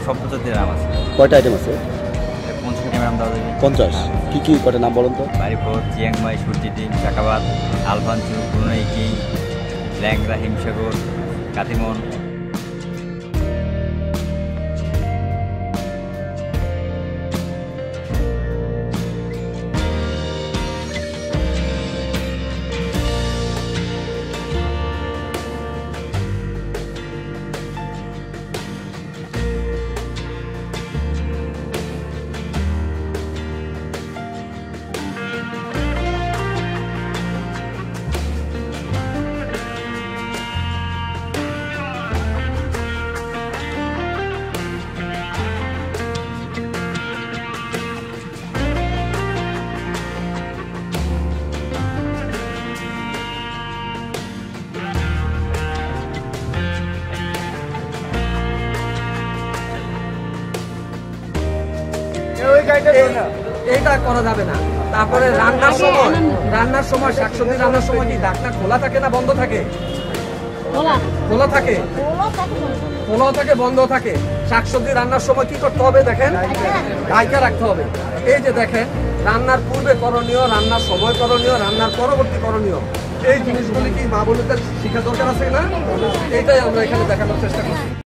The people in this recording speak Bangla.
সব পদ্ধতির আম আছে। কয়টা আইটেম আছে? 50 গ্রাম দাও যাবে। 50? কি কি কয়টা নাম বলুন তো? বাড়িপুর, চিয়াংমাই, সূর্যি ডিম, চাকাবাদ, আলফানচু, ব্রুনাই কিং, ল্যাংরা, হিমসাগর, কাতিমন। এইটা করা যাবে না। তারপরে রান্নার সময় শাকসবজি রান্নার সময় কি ঢাকনা খোলা থাকে না বন্ধ থাকে? খোলা থাকে, খোলাও থাকে, বন্ধ থাকে। শাকসবজি রান্নার সময় কি করতে হবে দেখেন, ঢাকা রাখতে হবে। এই যে দেখেন, রান্নার পূর্বে করণীয়, রান্নার সময় করণীয়, রান্নার পরবর্তী করণীয়, এই জিনিসগুলি কি মা বোনদের শিখা দরকার আছে না? এইটাই আমরা এখানে দেখানোর চেষ্টা করছি।